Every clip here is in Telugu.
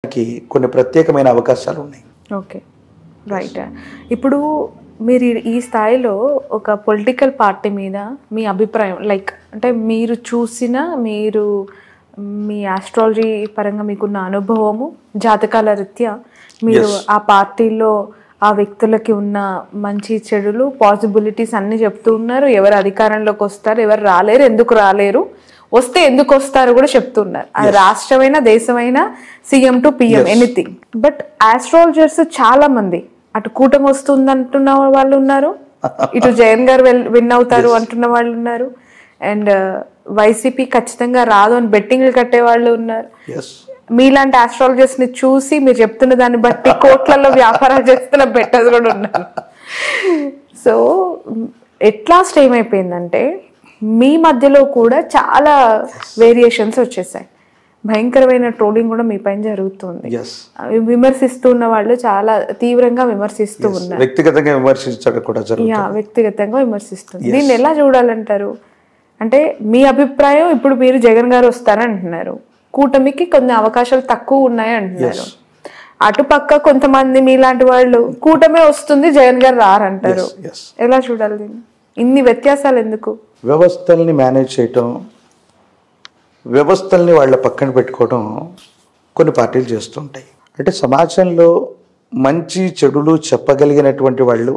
కొన్ని ప్రత్యేకమైన అవకాశాలు ఉన్నాయి. Okay, right. ఇప్పుడు మీరు ఈ స్థాయిలో ఒక పొలిటికల్ పార్టీ మీద మీ అభిప్రాయం, లైక్ అంటే మీరు చూసిన, మీరు మీ ఆస్ట్రాలజీ పరంగా మీకున్న అనుభవము, జాతకాల రీత్యా మీరు ఆ పార్టీలో ఆ వ్యక్తులకి ఉన్న మంచి చెడులు, పాసిబిలిటీస్ అన్నీ చెప్తూ ఉన్నారు. ఎవరు అధికారంలోకి వస్తారు, ఎవరు రాలేరు, ఎందుకు రాలేరు, వస్తే ఎందుకు వస్తారు కూడా చెప్తున్నారు. అది రాష్ట్రమైనా దేశమైనా, CM to PM, anything. But astrologers చాలా మంది అటు కూటమి వస్తుంది అంటున్న వాళ్ళు ఉన్నారు, ఇటు జగన్ గారు విన్ అవుతారు అంటున్న వాళ్ళు ఉన్నారు, అండ్ వైసీపీ ఖచ్చితంగా రాదు అని బెట్టింగ్లు కట్టే వాళ్ళు ఉన్నారు. మీలాంటి ఆస్ట్రాలజర్స్ ని చూసి మీరు చెప్తున్న దాన్ని బట్టి కోట్లలో వ్యాపారాలు చేస్తున్న బెట్టర్స్ కూడా ఉన్నారు. సో ఎట్లాస్ట్ ఏమైపోయిందంటే మీ మధ్యలో కూడా చాలా వేరియేషన్స్ వచ్చేసాయి. భయంకరమైన ట్రోలింగ్ కూడా మీ పైన జరుగుతుంది. విమర్శిస్తున్న వాళ్ళు చాలా తీవ్రంగా విమర్శిస్తూ ఉన్నారు. వ్యక్తిగతంగా విమర్శించడం కూడా జరుగుతుంది. వ్యక్తిగతంగా విమర్శిస్తుంది. దీన్ని ఎలా చూడాలంటారు? అంటే మీ అభిప్రాయం, ఇప్పుడు మీరు జగన్ గారు వస్తారంటున్నారు, కూటమికి కొన్ని అవకాశాలు తక్కువ ఉన్నాయి అంటున్నారు. అటుపక్క కొంతమంది మీలాంటి వాళ్ళు కూటమే వస్తుంది, జగన్ గారు రారంటారు. ఎలా చూడాలి దీన్ని? ఇన్ని వ్యత్యాసాలు ఎందుకు? వ్యవస్థల్ని మేనేజ్ చేయటం, వ్యవస్థల్ని వాళ్ళ పక్కన పెట్టుకోవడం కొన్ని పార్టీలు చేస్తుంటాయి. అంటే సమాజంలో మంచి చెడులు చెప్పగలిగినటువంటి వాళ్ళు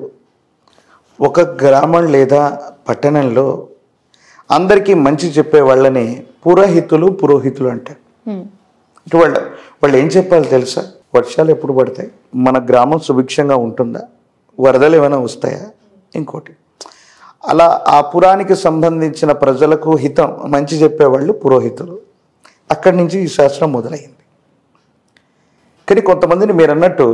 ఒక గ్రామం లేదా పట్టణంలో అందరికీ మంచి చెప్పే వాళ్ళని పురోహితులు అంటారు. అంటే వాళ్ళు ఏం చెప్పాలి తెలుసా? వర్షాలు ఎప్పుడు పడతాయి, మన గ్రామం సుభిక్షంగా ఉంటుందా, వరదలు ఏమైనా వస్తాయా, ఇంకోటి అలా ఆ పురానికి సంబంధించిన ప్రజలకు హితం మంచి చెప్పేవాళ్ళు పురోహితులు. అక్కడి నుంచి ఈ శాస్త్రం మొదలైంది. కానీ కొంతమందిని మీరు అన్నట్టు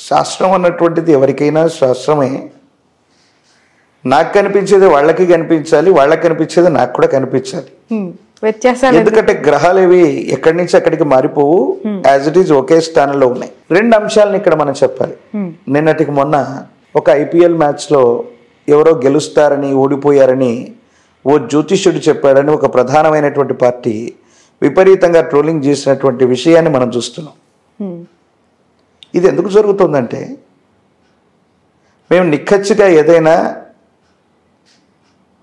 శాస్త్రం అన్నటువంటిది ఎవరికైనా శాస్త్రమే. నాకు కనిపించేది వాళ్ళకి కనిపించాలి, వాళ్ళకి కనిపించేది నాకు కూడా కనిపించాలి. ఎందుకంటే గ్రహాలు ఇవి ఎక్కడి నుంచి అక్కడికి మారిపోవు, యాజ్ ఇట్ ఈజ్ ఒకే స్థానంలో ఉన్నాయి. రెండు అంశాలను ఇక్కడ మనం చెప్పాలి. నిన్నటికి మొన్న ఒక ఐపీఎల్ మ్యాచ్లో ఎవరో గెలుస్తారని, ఓడిపోయారని ఓ జ్యోతిష్యుడు చెప్పాడని ఒక ప్రధానమైనటువంటి పార్టీ విపరీతంగా ట్రోలింగ్ చేసినటువంటి విషయాన్ని మనం చూస్తున్నాం. ఇది ఎందుకు జరుగుతుందంటే, మేము నిక్కచ్చిగా ఏదైనా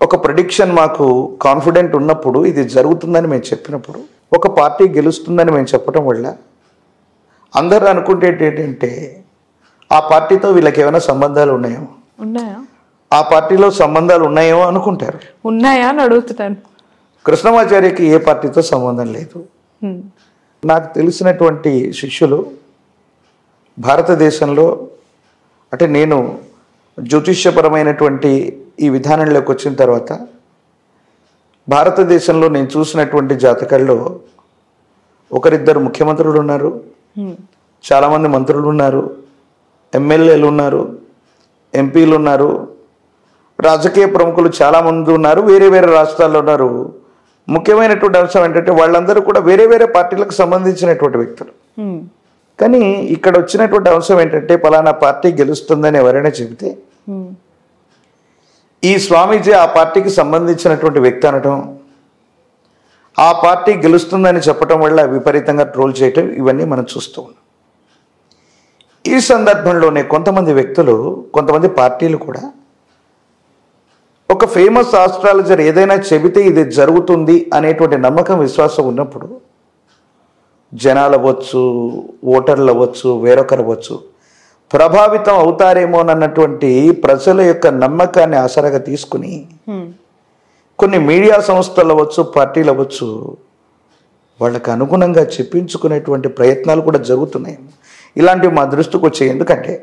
ఒక ప్రెడిక్షన్ మాకు కాన్ఫిడెంట్ ఉన్నప్పుడు, ఇది జరుగుతుందని మేము చెప్పినప్పుడు, ఒక పార్టీ గెలుస్తుందని మేము చెప్పడం వల్ల అందరూ అనుకుంటేది ఏంటంటే ఆ పార్టీతో వీళ్ళకి ఏమైనా సంబంధాలు ఉన్నాయో, ఆ పార్టీలో సంబంధాలు ఉన్నాయేమో అనుకుంటారు. ఉన్నాయా అని అడుగుతున్నాను. కృష్ణమాచార్యకి ఏ పార్టీతో సంబంధం లేదు. నాకు తెలిసినటువంటి శిష్యులు భారతదేశంలో, అంటే నేను జ్యోతిష్యపరమైనటువంటి ఈ విధానంలోకి వచ్చిన తర్వాత భారతదేశంలో నేను చూసినటువంటి జాతకాల్లో ఒకరిద్దరు ముఖ్యమంత్రులు ఉన్నారు, చాలామంది మంత్రులు ఉన్నారు, ఎమ్మెల్యేలు ఉన్నారు, ఎంపీలు ఉన్నారు, రాజకీయ ప్రముఖులు చాలామంది ఉన్నారు, వేరే వేరే రాష్ట్రాల్లో ఉన్నారు. ముఖ్యమైనటువంటి అంశం ఏంటంటే వాళ్ళందరూ కూడా వేరే వేరే పార్టీలకు సంబంధించినటువంటి వ్యక్తులు. కానీ ఇక్కడ వచ్చినటువంటి అంశం ఏంటంటే పలానా పార్టీ గెలుస్తుందని ఎవరైనా చెబితే ఈ స్వామీజీ ఆ పార్టీకి సంబంధించినటువంటి వ్యక్తి అనటం, ఆ పార్టీ గెలుస్తుందని చెప్పటం వల్ల విపరీతంగా ట్రోల్ చేయటం, ఇవన్నీ మనం చూస్తూ ఉన్నాం. ఈ సందర్భంలోనే కొంతమంది వ్యక్తులు, కొంతమంది పార్టీలు కూడా ఒక ఫేమస్ ఆస్ట్రాలజర్ ఏదైనా చెబితే ఇది జరుగుతుంది అనేటువంటి నమ్మకం, విశ్వాసం ఉన్నప్పుడు జనాలు అవ్వచ్చు, ఓటర్లు అవ్వచ్చు, వేరొకరు అవ్వచ్చు, ప్రభావితం అవుతారేమోనన్నటువంటి ప్రజల యొక్క నమ్మకాన్ని ఆసరాగా తీసుకుని కొన్ని మీడియా సంస్థలు అవ్వచ్చు, పార్టీలు అవ్వచ్చు, వాళ్ళకు అనుగుణంగా చెప్పించుకునేటువంటి ప్రయత్నాలు కూడా జరుగుతున్నాయి. ఇలాంటివి మా దృష్టికి వచ్చాయి. ఎందుకంటే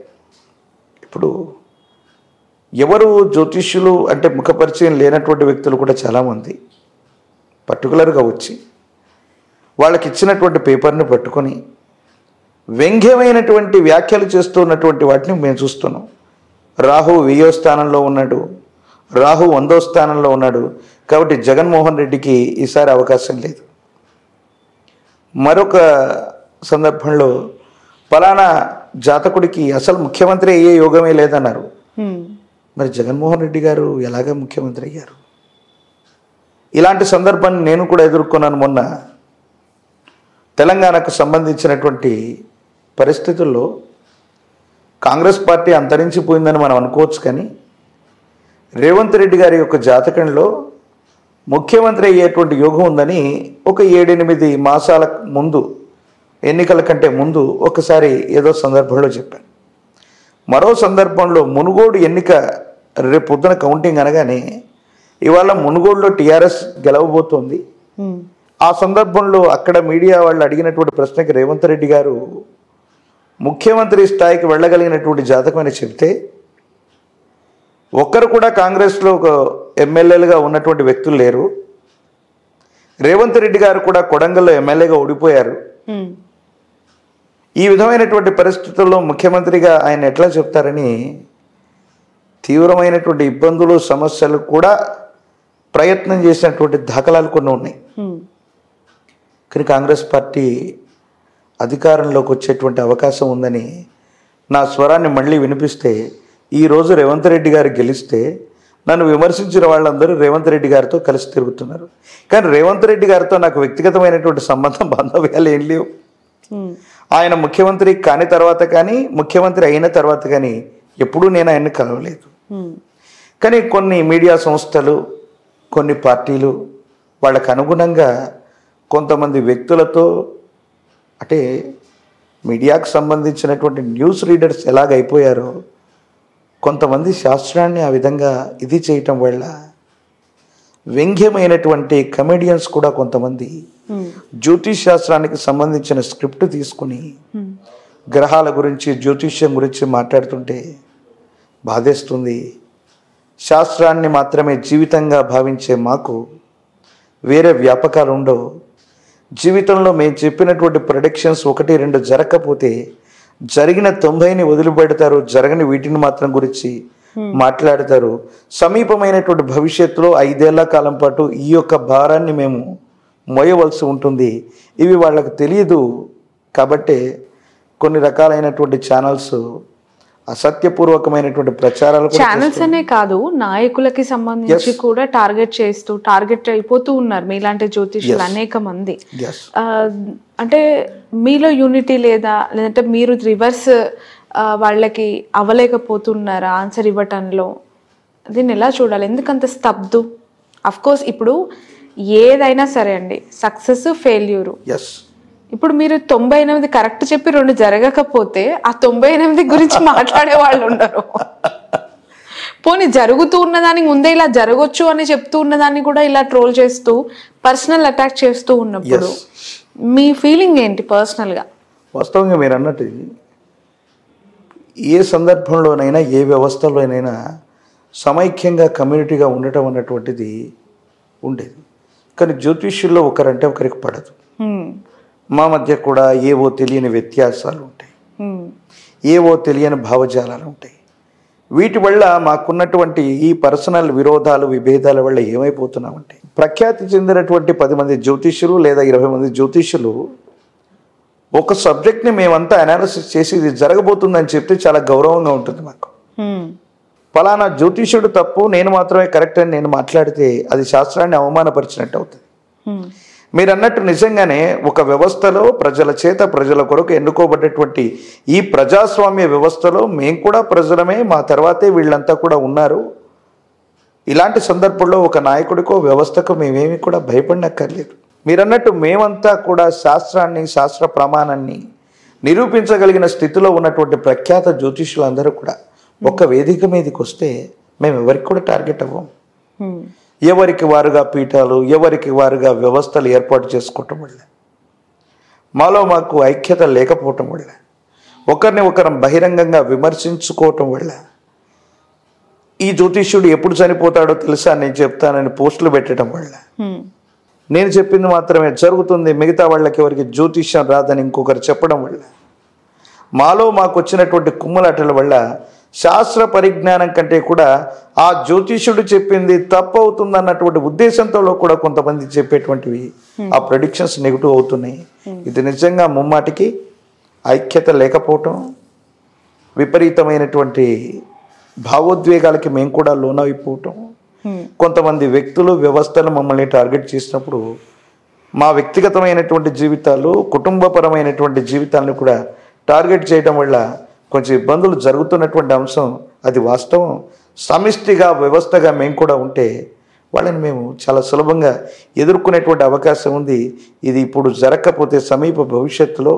ఇప్పుడు ఎవరు జ్యోతిష్యులు అంటే ముఖపరిచయం లేనటువంటి వ్యక్తులు కూడా చాలామంది పర్టికులర్గా వచ్చి వాళ్ళకి ఇచ్చినటువంటి పేపర్ని పట్టుకొని వ్యంగ్యమైనటువంటి వ్యాఖ్యలు చేస్తున్నటువంటి వాటిని మేము చూస్తున్నాం. రాహు 10వ స్థానంలో ఉన్నాడు, రాహు 100వ స్థానంలో ఉన్నాడు, కాబట్టి జగన్మోహన్ రెడ్డికి ఈసారి అవకాశం లేదు. మరొక సందర్భంలో ఫలానా జాతకుడికి అసలు ముఖ్యమంత్రి అయ్యే యోగమే లేదన్నారు. మరి జగన్మోహన్ రెడ్డి గారు ఎలాగ ముఖ్యమంత్రి అయ్యారు? ఇలాంటి సందర్భాన్ని నేను కూడా ఎదుర్కొన్నాను. మొన్న తెలంగాణకు సంబంధించినటువంటి పరిస్థితుల్లో కాంగ్రెస్ పార్టీ అంతరించిపోయిందని మనం అనుకోవచ్చు, కానీ రేవంత్ రెడ్డి గారి యొక్క జాతకంలో ముఖ్యమంత్రి అయ్యేటువంటి యోగం ఉందని ఒక 7-8 మాసాల ముందు, ఎన్నికల కంటే ముందు ఒకసారి ఏదో సందర్భంలో చెప్పాను. మరో సందర్భంలో మునుగోడు ఎన్నిక రేపు పొద్దున కౌంటింగ్ అనగానే ఇవాళ మునుగోడులో టీఆర్ఎస్ గెలవబోతోంది. ఆ సందర్భంలో అక్కడ మీడియా వాళ్ళు అడిగినటువంటి ప్రశ్నకి రేవంత్ రెడ్డి గారు ముఖ్యమంత్రి స్థాయికి వెళ్ళగలిగినటువంటి జాతకం అని చెప్తే, ఒక్కరు కూడా కాంగ్రెస్లో ఒక ఎమ్మెల్యేలుగా ఉన్నటువంటి వ్యక్తులు లేరు. రేవంత్ రెడ్డి గారు కూడా కొడంగల్లో ఎమ్మెల్యేగా ఓడిపోయారు. ఈ విధమైనటువంటి పరిస్థితుల్లో ముఖ్యమంత్రిగా ఆయన ఎట్లా చెప్తారని తీవ్రమైనటువంటి ఇబ్బందులు, సమస్యలు కూడా ప్రయత్నం చేసినటువంటి దాఖలాలు కొన్ని ఉన్నాయి. కానీ కాంగ్రెస్ పార్టీ అధికారంలోకి వచ్చేటువంటి అవకాశం ఉందని నా స్వరాన్ని మళ్ళీ వినిపిస్తే, ఈరోజు రేవంత్ రెడ్డి గారు గెలిస్తే నన్ను విమర్శించిన వాళ్ళందరూ రేవంత్ రెడ్డి గారితో కలిసి తిరుగుతున్నారు. కానీ రేవంత్ రెడ్డి గారితో నాకు వ్యక్తిగతమైనటువంటి సంబంధం, బాంధవ్యాలు ఏం లేవు. ఆయన ముఖ్యమంత్రి కాని తర్వాత కానీ, ముఖ్యమంత్రి అయిన తర్వాత కానీ ఎప్పుడూ నేను ఆయన్ని కలవలేదు. కానీ కొన్ని మీడియా సంస్థలు, కొన్ని పార్టీలు వాళ్ళకు అనుగుణంగా కొంతమంది వ్యక్తులతో, అంటే మీడియాకు సంబంధించినటువంటి న్యూస్ రీడర్స్ ఎలాగైపోయారో కొంతమంది శాస్త్రాన్ని ఆ విధంగా ఇది చేయటం వల్ల వ్యంగ్యమైనటువంటి కమెడియన్స్ కూడా కొంతమంది జ్యోతిష్ శాస్త్రానికి సంబంధించిన స్క్రిప్ట్ తీసుకుని గ్రహాల గురించి, జ్యోతిష్యం గురించి మాట్లాడుతుంటే బాధేస్తుంది. శాస్త్రాన్ని మాత్రమే జీవితంగా భావించే మాకు వేరే వ్యాపకాలు ఉండవు. జీవితంలో మేము చెప్పినటువంటి ప్రొడిక్షన్స్ 1-2 జరగకపోతే జరిగిన 90ని వదిలిపెడతారు, జరగని వీటిని మాత్రం గురించి మాట్లాడతారు. సమీపమైనటువంటి భవిష్యత్తులో 5 ఏళ్ల కాలం పాటు ఈ యొక్క భారాన్ని మేము మోయవలసి ఉంటుంది. ఇవి వాళ్ళకు తెలియదు. కాబట్టి కొన్ని రకాలైనటువంటి ఛానల్స్ అసత్యపూర్వకమైనటువంటి ప్రచారాలు, ఛానల్స్ అనే కాదు, నాయకులకి సంబంధించి కూడా టార్గెట్ అయిపోతూ ఉన్నారు మీలాంటి జ్యోతిష్యులు అనేక మంది. అంటే మీలో యూనిటీ లేదా, లేదంటే మీరు రివర్స్ వాళ్ళకి అవ్వలేకపోతున్నారా ఆన్సర్ ఇవ్వటంలో? దీన్ని ఎలా చూడాలి? ఎందుకంత స్తబ్దు? అఫ్ కోర్స్ ఇప్పుడు ఏదైనా సరే అండి, సక్సెస్, ఫెయిల్యూరు. ఇప్పుడు మీరు 98 కరెక్ట్ చెప్పి 2 జరగకపోతే ఆ 98 గురించి మాట్లాడే వాళ్ళు ఉండరు. పోనీ జరుగుతూ ఉన్నదానికి ముందే ఇలా జరగచ్చు అని చెప్తూ ఉన్నదాన్ని కూడా ఇలా ట్రోల్ చేస్తూ పర్సనల్ అటాక్ చేస్తూ ఉన్నప్పుడు మీ ఫీలింగ్ ఏంటి పర్సనల్గా? వాస్తవంగా మీరు అన్నట్టు ఏ సందర్భంలోనైనా, ఏ వ్యవస్థలోనైనా సమైక్యంగా కమ్యూనిటీగా ఉండటం అన్నటువంటిది ఉండేది. కానీ జ్యోతిష్యుల్లో ఒకరంటే ఒకరికి పడదు. మా మధ్య కూడా ఏవో తెలియని వ్యత్యాసాలు ఉంటాయి, ఏవో తెలియని భావజాలాలు ఉంటాయి. వీటి వల్ల మాకున్నటువంటి ఈ పర్సనల్ విరోధాలు, విభేదాల వల్ల ఏమైపోతున్నామంటే, ప్రఖ్యాతి చెందినటువంటి 10 మంది జ్యోతిష్యులు లేదా 20 మంది జ్యోతిష్యులు ఒక సబ్జెక్ట్ని మేమంతా అనాలిసిస్ చేసి ఇది జరగబోతుందని చెప్తే చాలా గౌరవంగా ఉంటుంది మాకు. ఫలానా జ్యోతిష్యుడు తప్పు, నేను మాత్రమే కరెక్ట్ అని నేను మాట్లాడితే అది శాస్త్రాన్ని అవమానపరిచినట్టు అవుతుంది. మీరు అన్నట్టు నిజంగానే ఒక వ్యవస్థలో ప్రజల చేత, ప్రజల కొరకు ఎన్నుకోబడ్డటువంటి ఈ ప్రజాస్వామ్య వ్యవస్థలో మేము కూడా ప్రజలమే, మా తర్వాతే వీళ్ళంతా కూడా ఉన్నారు. ఇలాంటి సందర్భంలో ఒక నాయకుడికో వ్యవస్థకు మేమేమి కూడా భయపడనక్కర్లేదు. మీరన్నట్టు మేమంతా కూడా శాస్త్రాన్ని, శాస్త్ర ప్రమాణాన్ని నిరూపించగలిగిన స్థితిలో ఉన్నటువంటి ప్రఖ్యాత జ్యోతిష్యులందరూ కూడా ఒక వేదిక మీదకి వస్తే మేము ఎవరికి కూడా టార్గెట్ అవ్వం. ఎవరికి వారుగా పీఠాలు, ఎవరికి వారుగా వ్యవస్థలు ఏర్పాటు చేసుకోవటం వల్ల, మాలో మాకు ఐక్యత లేకపోవటం వల్ల, ఒకరిని ఒకరం బహిరంగంగా విమర్శించుకోవటం వల్ల, ఈ జ్యోతిష్యుడు ఎప్పుడు చనిపోతాడో తెలుసా నేను చెప్తానని పోస్టులు పెట్టడం వల్ల, నేను చెప్పింది మాత్రమే జరుగుతుంది, మిగతా వాళ్ళకి ఎవరికి జ్యోతిష్యం రాదని ఇంకొకరు చెప్పడం వల్ల, మాలో మాకు వచ్చినటువంటి కుమ్ములాటల వల్ల శాస్త్ర పరిజ్ఞానం కంటే కూడా ఆ జ్యోతిష్యుడు చెప్పింది తప్పు అవుతుంది అన్నటువంటి ఉద్దేశంతో కూడా కొంతమంది చెప్పేటువంటివి ఆ ప్రెడిక్షన్స్ నెగిటివ్ అవుతున్నాయి. ఇది నిజంగా ముమ్మాటికి ఐక్యత లేకపోవటం, విపరీతమైనటువంటి భావోద్వేగాలకి మేము కూడా లోనైపోవటం, కొంతమంది వ్యక్తులు, వ్యవస్థలు మమ్మల్ని టార్గెట్ చేసినప్పుడు మా వ్యక్తిగతమైనటువంటి జీవితాలు, కుటుంబపరమైనటువంటి జీవితాలను కూడా టార్గెట్ చేయడం వల్ల కొంచెం ఇబ్బందులు జరుగుతున్నటువంటి అంశం అది వాస్తవం. సమిష్టిగా వ్యవస్థగా మేము కూడా ఉంటే వాళ్ళని మేము చాలా సులభంగా ఎదుర్కొనేటువంటి అవకాశం ఉంది. ఇది ఇప్పుడు జరగకపోతే సమీప భవిష్యత్తులో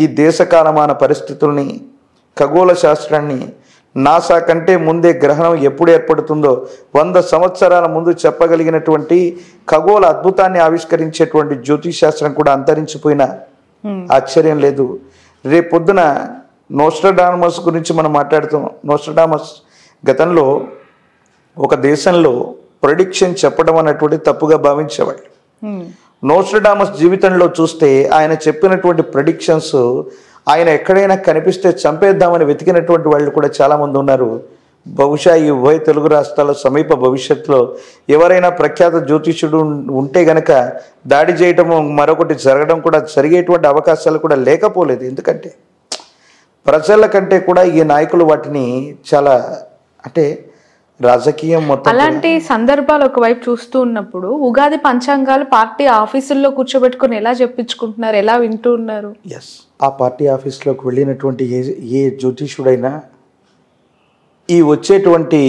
ఈ దేశకాలమాన పరిస్థితుల్ని, ఖగోళ శాస్త్రాన్ని, నాసా కంటే ముందే గ్రహణం ఎప్పుడు ఏర్పడుతుందో 100 సంవత్సరాల ముందు చెప్పగలిగినటువంటి ఖగోళ అద్భుతాన్ని ఆవిష్కరించేటువంటి జ్యోతిశాస్త్రం కూడా అంతరించిపోయినా ఆశ్చర్యం లేదు. రేపొద్దున నోస్ట్రాడామస్ గురించి మనం మాట్లాడుతాం. నోస్ట్రాడామస్ గతంలో ఒక దేశంలో ప్రెడిక్షన్ చెప్పడం అన్నటువంటి తప్పుగా భావించేవాళ్ళు. నోస్ట్రాడామస్ జీవితంలో చూస్తే ఆయన చెప్పినటువంటి ప్రెడిక్షన్స్ ఆయన ఎక్కడైనా కనిపిస్తే చంపేద్దామని వెతికినటువంటి వాళ్ళు కూడా చాలామంది ఉన్నారు. బహుశా ఈ ఉభయ తెలుగు రాష్ట్రాల సమీప భవిష్యత్తులో ఎవరైనా ప్రఖ్యాత జ్యోతిష్యుడు ఉంటే గనక దాడి చేయటము, మరొకటి జరగడం కూడా జరిగేటువంటి అవకాశాలు కూడా లేకపోలేదు. ఎందుకంటే ప్రజల కంటే కూడా ఈ నాయకులు వాటిని చాలా అంటే రాజకీయం మొత్తం. అలాంటి సందర్భాలు ఒకవైపు చూస్తూ ఉన్నప్పుడు ఉగాది పంచాంగాలు పార్టీ ఆఫీసుల్లో కూర్చోబెట్టుకుని ఎలా చెప్పించుకుంటున్నారు, ఎలా వింటూ ఉన్నారు? ఎస్, ఆ పార్టీ ఆఫీస్లోకి వెళ్ళినటువంటి ఏ జ్యోతిష్యుడైనా ఈ వచ్చేటువంటి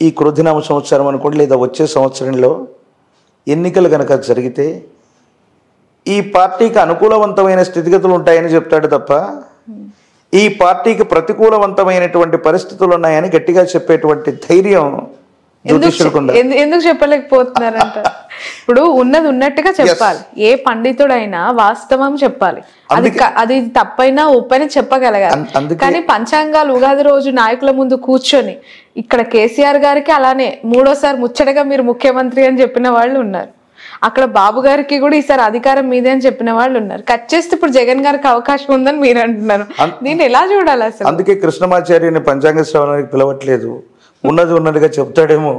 ఈ క్రోధినామ సంవత్సరం అనుకోండి, లేదా వచ్చే సంవత్సరంలో ఎన్నికలు కనుక జరిగితే ఈ పార్టీకి అనుకూలవంతమైన స్థితిగతులు ఉంటాయని చెప్తాడు తప్ప ఈ పార్టీకి ప్రతికూలవంతమైనటువంటి పరిస్థితులు ఉన్నాయని గట్టిగా చెప్పేటువంటి ధైర్యం ఎందుకు చెప్పలేకపోతున్నారంట? ఇప్పుడు ఉన్నది ఉన్నట్టుగా చెప్పాలి. ఏ పండితుడైనా వాస్తవం చెప్పాలి. అది తప్పైనా ఒప్పైనా చెప్పగలగాలి. కానీ పంచాంగాలు ఉగాది రోజు నాయకుల ముందు కూర్చొని ఇక్కడ కేసీఆర్ గారికి అలానే 3వ సారి ముచ్చటగా మీరు ముఖ్యమంత్రి అని చెప్పిన వాళ్ళు ఉన్నారు. అక్కడ బాబు గారికి కూడా ఈసారి అధికారం మీదే అని చెప్పిన వాళ్ళు ఉన్నారు. కట్ చేస్తే ఇప్పుడు జగన్ గారికి అవకాశం ఉందని మీరు అంటున్నారు. దీన్ని ఎలా చూడాలి అసలు? అందుకే కృష్ణమాచార్యని పంచాంగ శ్రవణానికి పిలవట్లేదు. ఉన్నదిగా చెప్తాడేమో.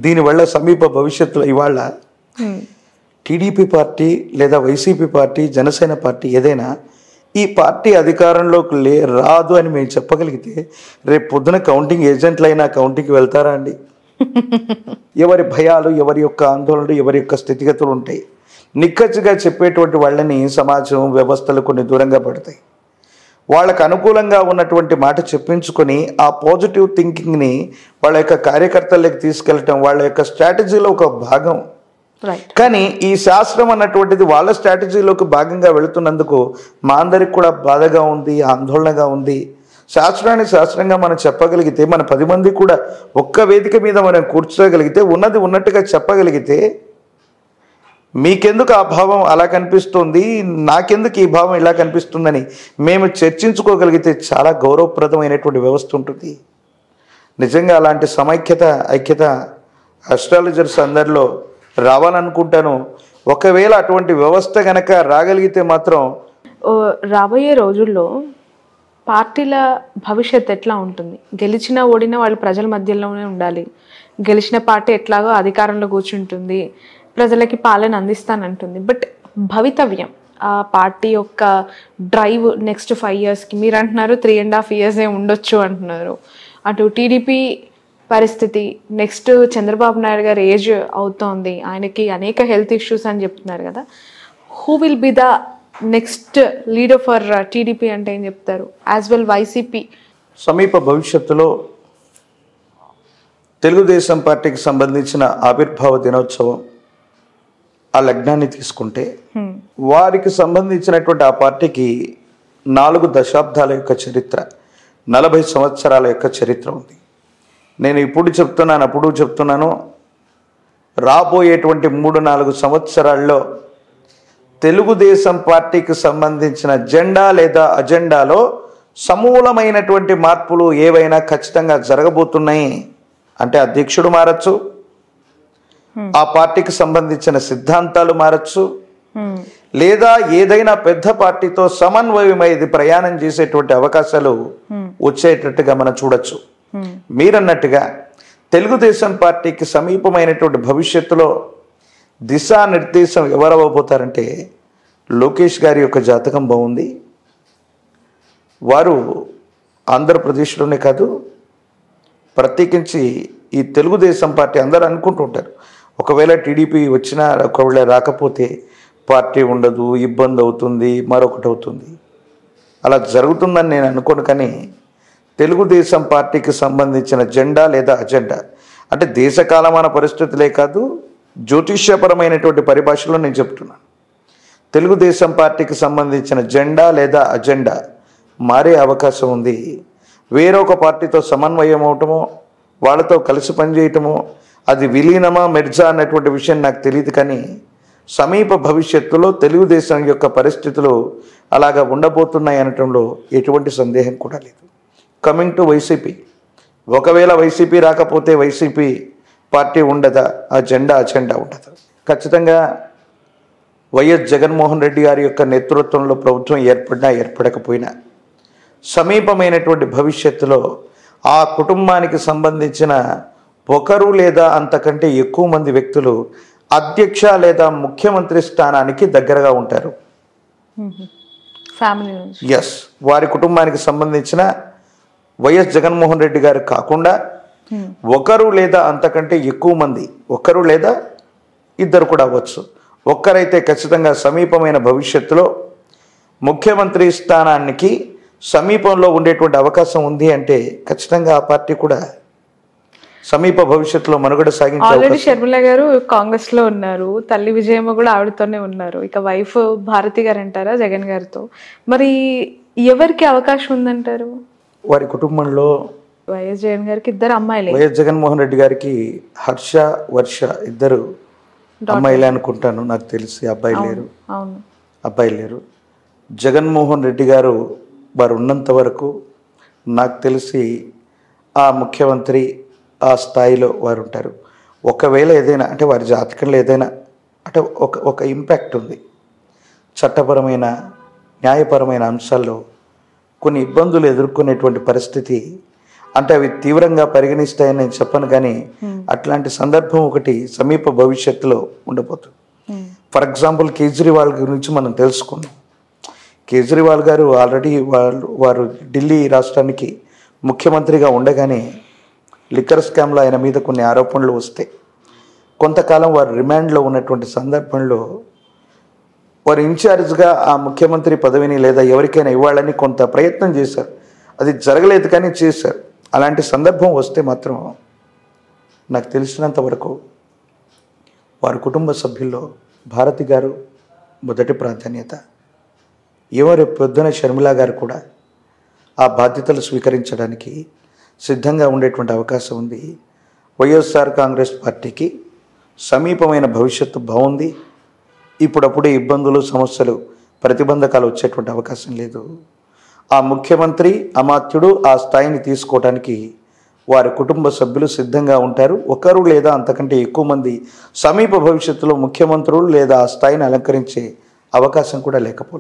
దీనివల్ల సమీప భవిష్యత్తులో ఇవాళ టీడీపీ పార్టీ లేదా వైసీపీ పార్టీ, జనసేన పార్టీ ఏదైనా ఈ పార్టీ అధికారంలోకి రాదు అని మేము చెప్పగలిగితే రేపు పొద్దున కౌంటింగ్ ఏజెంట్లైనా కౌంటింగ్కి వెళ్తారా అండి? ఎవరి భయాలు, ఎవరి యొక్క ఆందోళనలు, ఎవరి యొక్క స్థితిగతులు ఉంటాయి. నిక్కచ్చిగా చెప్పేటువంటి వాళ్ళని సమాజం, వ్యవస్థలు కొన్ని దూరంగా పడతాయి. వాళ్ళకు అనుకూలంగా ఉన్నటువంటి మాట చెప్పించుకొని ఆ పాజిటివ్ థింకింగ్ని వాళ్ళ యొక్క కార్యకర్తలకు తీసుకెళ్ళటం వాళ్ళ యొక్క స్ట్రాటజీలో ఒక భాగం. కానీ ఈ శాస్త్రం అన్నటువంటిది వాళ్ళ స్ట్రాటజీలోకి భాగంగా వెళుతున్నందుకు మా అందరికి కూడా బాధగా ఉంది, ఆందోళనగా ఉంది. శాస్త్రాన్ని శాస్త్రంగా మనం చెప్పగలిగితే, మన 10 మంది కూడా ఒక్క వేదిక మీద మనం కూర్చోగలిగితే, ఉన్నది ఉన్నట్టుగా చెప్పగలిగితే, మీకెందుకు ఆ భావం అలా కనిపిస్తుంది, నాకెందుకు ఈ భావం ఇలా కనిపిస్తుందని మేము చర్చించుకోగలిగితే చాలా గౌరవప్రదమైనటువంటి వ్యవస్థ ఉంటుంది. నిజంగా అలాంటి సమైక్యత, ఐక్యత అస్ట్రాలజర్స్ అందరిలో రావాలనుకుంటాను. ఒకవేళ అటువంటి వ్యవస్థ గనక రాగలిగితే మాత్రం రాబోయే రోజుల్లో పార్టీల భవిష్యత్ ఎట్లా ఉంటుంది? గెలిచినా ఓడినా వాళ్ళు ప్రజల మధ్యలోనే ఉండాలి. గెలిచిన పార్టీ ఎట్లాగో అధికారంలో కూర్చుంటుంది, ప్రజలకి పాలన అందిస్తానంటుంది. బట్ భవితవ్యం, ఆ పార్టీ యొక్క డ్రైవ్ నెక్స్ట్ 5 yearsకి మీరు అంటున్నారు 3.5 years ఉండొచ్చు అంటున్నారు. అటు టీడీపీ పరిస్థితి, నెక్స్ట్ చంద్రబాబు నాయుడు గారు ఏజ్ అవుతోంది, ఆయనకి అనేక హెల్త్ ఇష్యూస్ అని చెప్తున్నారు కదా. Who will be the next leader for TDP అంటే ఏం చెప్తారు? As well YCP. సమీప భవిష్యత్తులో తెలుగుదేశం పార్టీకి సంబంధించిన ఆవిర్భావ దినోత్సవం ఆ లగ్నాన్ని తీసుకుంటే వారికి సంబంధించినటువంటి ఆ పార్టీకి 4 దశాబ్దాల యొక్క చరిత్ర, 40 సంవత్సరాల యొక్క చరిత్ర ఉంది. నేను ఇప్పుడు చెప్తున్నాను, అప్పుడు చెప్తున్నాను, రాబోయేటువంటి 3-4 సంవత్సరాల్లో తెలుగుదేశం పార్టీకి సంబంధించిన జెండా లేదా అజెండాలో సమూలమైనటువంటి మార్పులు ఏవైనా ఖచ్చితంగా జరగబోతున్నాయి. అంటే అధ్యక్షుడు మారచ్చు, ఆ పార్టీకి సంబంధించిన సిద్ధాంతాలు మారచ్చు, లేదా ఏదైనా పెద్ద పార్టీతో సమన్వయమై ప్రయాణం చేసేటువంటి అవకాశాలు వచ్చేటట్టుగా మనం చూడొచ్చు. మీరన్నట్టుగా తెలుగుదేశం పార్టీకి సమీపమైనటువంటి భవిష్యత్తులో దిశానిర్దేశం ఎవరు అవ్వబోతారంటే లోకేష్ గారి యొక్క జాతకం బాగుంది. వారు ఆంధ్రప్రదేశ్లోనే కాదు, ప్రత్యేకించి ఈ తెలుగుదేశం పార్టీ అందరూ అనుకుంటూ ఉంటారు ఒకవేళ టీడీపీ వచ్చినా ఒకవేళ రాకపోతే పార్టీ ఉండదు, ఇబ్బంది అవుతుంది, మరొకటి అవుతుంది. అలా జరుగుతుందని నేను అనుకోను. కానీ తెలుగుదేశం పార్టీకి సంబంధించిన జెండా లేదా అజెండా అంటే దేశకాలమాన పరిస్థితులే కాదు, జ్యోతిష్యపరమైనటువంటి పరిభాషలో నేను చెప్తున్నాను. తెలుగుదేశం పార్టీకి సంబంధించిన జెండా లేదా అజెండా మారే అవకాశం ఉంది. వేరొక పార్టీతో సమన్వయం అవటమో, వాళ్ళతో కలిసి పనిచేయటమో, అది విలీనమా మెర్జా అన్నటువంటి విషయం నాకు తెలియదు. కానీ సమీప భవిష్యత్తులో తెలుగుదేశం యొక్క పరిస్థితులు అలాగా ఉండబోతున్నాయి అనటంలో ఎటువంటి సందేహం కూడా లేదు. కమింగ్ టు వైసీపీ, ఒకవేళ వైసీపీ రాకపోతే వైసీపీ పార్టీ ఉండదా, ఆ జెండా అజెండా ఉండదు. ఖచ్చితంగా వైఎస్ జగన్మోహన్ రెడ్డి గారి యొక్క నేతృత్వంలో ప్రభుత్వం ఏర్పడినా ఏర్పడకపోయినా సమీపమైనటువంటి భవిష్యత్తులో ఆ కుటుంబానికి సంబంధించిన ఒకరు లేదా అంతకంటే ఎక్కువ మంది వ్యక్తులు అధ్యక్ష లేదా ముఖ్యమంత్రి స్థానానికి దగ్గరగా ఉంటారు. ఫ్యామిలీ నుంచి ఎస్, వారి కుటుంబానికి సంబంధించిన వైఎస్ జగన్మోహన్ రెడ్డి గారు కాకుండా ఒకరు లేదా అంతకంటే ఎక్కువ మంది, ఒకరు లేదా ఇద్దరు కూడా అవ్వచ్చు, ఒక్కరైతే ఖచ్చితంగా సమీపమైన భవిష్యత్తులో ముఖ్యమంత్రి స్థానానికి సమీపంలో ఉండేటువంటి అవకాశం ఉంది. అంటే ఖచ్చితంగా ఆ పార్టీ కూడా సమీప భవిష్యత్తులో మనుగడ సాగించే ఆల్రెడీ షర్మిల గారు కాంగ్రెస్ లో ఉన్నారు, తల్లి విజయమ్మ కూడా ఆవిడతోనే ఉన్నారు. ఇక వైఫ్ భారతి గారు అంటారా జగన్ గారితో, మరి ఎవరికి అవకాశం ఉందంటారు? వారి కుటుంబంలో వైఎస్ జగన్ గారికి ఇద్దరు అమ్మాయిలే. వైఎస్ జగన్మోహన్ రెడ్డి గారికి హర్ష, వర్ష ఇద్దరు అమ్మాయిలే అనుకుంటాను, నాకు తెలిసి అబ్బాయి లేరు. అవును, అబ్బాయి లేరు. జగన్మోహన్ రెడ్డి గారు వారు ఉన్నంత వరకు నాకు తెలిసి ఆ ముఖ్యమంత్రి ఆ స్థాయిలో వారు ఉంటారు. ఒకవేళ ఏదైనా అంటే వారి జాతకంలో ఏదైనా అంటే ఒక ఇంపాక్ట్ ఉంది, చట్టపరమైన న్యాయపరమైన అంశాల్లో కొన్ని ఇబ్బందులు ఎదుర్కొనేటువంటి పరిస్థితి, అంటే అవి తీవ్రంగా పరిగణిస్తాయని నేను చెప్పను. కానీ అట్లాంటి సందర్భం ఒకటి సమీప భవిష్యత్తులో ఉండబోతుంది. ఫర్ ఎగ్జాంపుల్ కేజ్రీవాల్ గురించి మనం తెలుసుకున్నాం. కేజ్రీవాల్ గారు ఆల్రెడీ వారు ఢిల్లీ రాష్ట్రానికి ముఖ్యమంత్రిగా ఉండగానే లిక్కర్ స్కామ్లో ఆయన మీద కొన్ని ఆరోపణలు వస్తే కొంతకాలం వారు రిమాండ్లో ఉన్నటువంటి సందర్భంలో వారు ఇన్ఛార్జ్గా ఆ ముఖ్యమంత్రి పదవిని లేదా ఎవరికైనా ఇవ్వాలని కొంత ప్రయత్నం చేశారు. అది జరగలేదు కానీ చేశారు. అలాంటి సందర్భం వస్తే మాత్రం నాకు తెలిసినంత వరకు వారి కుటుంబ సభ్యుల్లో భారతి గారు మొదటి ప్రాధాన్యత. ఎవరి పొద్దున షర్మిల గారు కూడా ఆ బాధ్యతలు స్వీకరించడానికి సిద్ధంగా ఉండేటువంటి అవకాశం ఉంది. వైఎస్ఆర్ కాంగ్రెస్ పార్టీకి సమీపమైన భవిష్యత్తు బాగుంది. ఇప్పుడప్పుడే ఇబ్బందులు, సమస్యలు, ప్రతిబంధకాలు వచ్చేటువంటి అవకాశం లేదు. ఆ ముఖ్యమంత్రి అమాత్యుడు ఆ స్థాయిని తీసుకోవడానికి వారి కుటుంబ సభ్యులు సిద్ధంగా ఉంటారు. ఒకరు లేదా అంతకంటే ఎక్కువ మంది సమీప భవిష్యత్తులో ముఖ్యమంత్రులు లేదా ఆ స్థాయిని అలంకరించే అవకాశం కూడా లేకపోలేదు.